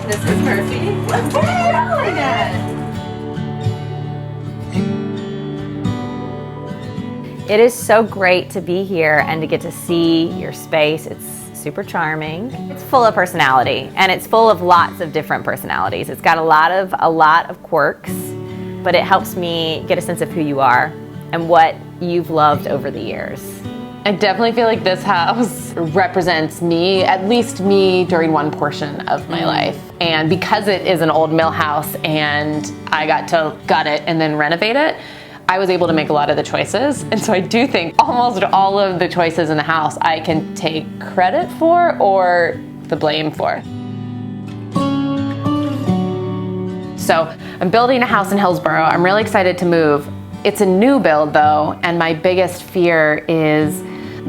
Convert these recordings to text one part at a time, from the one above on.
This is Murphy. What's going on again? It is so great to be here and to get to see your space. It's super charming. It's full of personality, and it's full of lots of different personalities. It's got a lot of quirks, but it helps me get a sense of who you are and what you've loved over the years. I definitely feel like this house represents me, at least me during one portion of my life. And because it is an old mill house and I got to gut it and then renovate it, I was able to make a lot of the choices. And so I do think almost all of the choices in the house I can take credit for or the blame for. So I'm building a house in Hillsboro. I'm really excited to move. It's a new build though, and my biggest fear is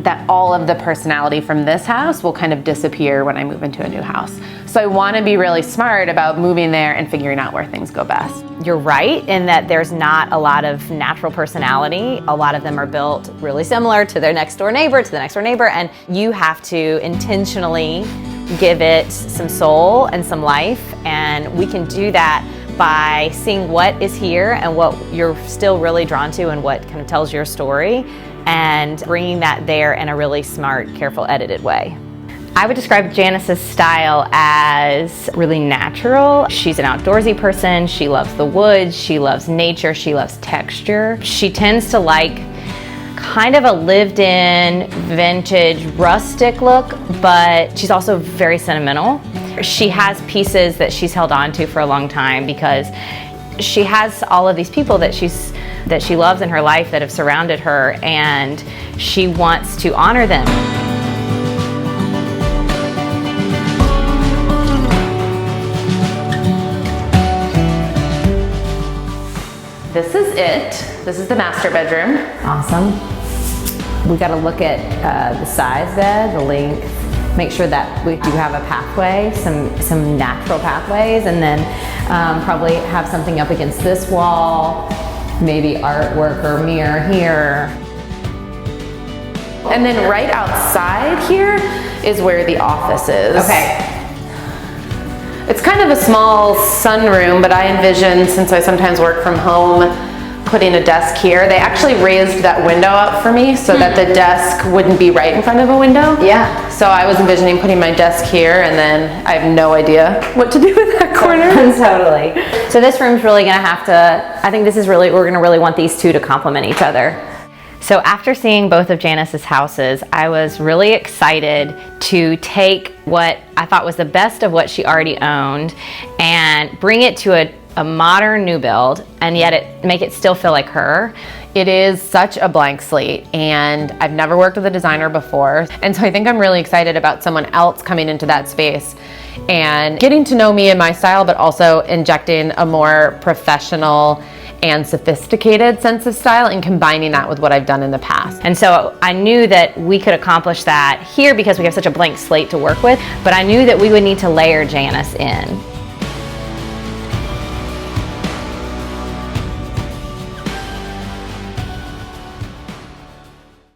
that all of the personality from this house will kind of disappear when I move into a new house. So I want to be really smart about moving there and figuring out where things go best. You're right in that there's not a lot of natural personality. A lot of them are built really similar to their next door neighbor, and you have to intentionally give it some soul and some life, and we can do that by seeing what is here and what you're still really drawn to and what kind of tells your story, and bringing that there in a really smart, careful, edited way. I would describe Janice's style as really natural. She's an outdoorsy person. She loves the woods. She loves nature. She loves texture. She tends to like kind of a lived-in, vintage, rustic look, but she's also very sentimental. She has pieces that she's held on to for a long time because she has all of these people that she loves in her life that have surrounded her, and she wants to honor them. This is it. This is the master bedroom. Awesome. We got to look at the size bed, the length, make sure that we do have a pathway, some natural pathways, and then probably have something up against this wall, maybe artwork or mirror here. And then right outside here is where the office is. Okay. It's kind of a small sunroom, but I envision, since I sometimes work from home, putting a desk here. They actually raised that window up for me so that the desk wouldn't be right in front of a window. Yeah. So I was envisioning putting my desk here, and then I have no idea what to do with that corner. Totally. So this room's really gonna have to, I think this is really, we're gonna really want these two to complement each other. So after seeing both of Janice's houses, I was really excited to take what I thought was the best of what she already owned and bring it to a modern new build, and yet make it still feel like her. It is such a blank slate, and I've never worked with a designer before. And so I think I'm really excited about someone else coming into that space and getting to know me and my style, but also injecting a more professional and sophisticated sense of style and combining that with what I've done in the past. And so I knew that we could accomplish that here because we have such a blank slate to work with, but I knew that we would need to layer Janice in.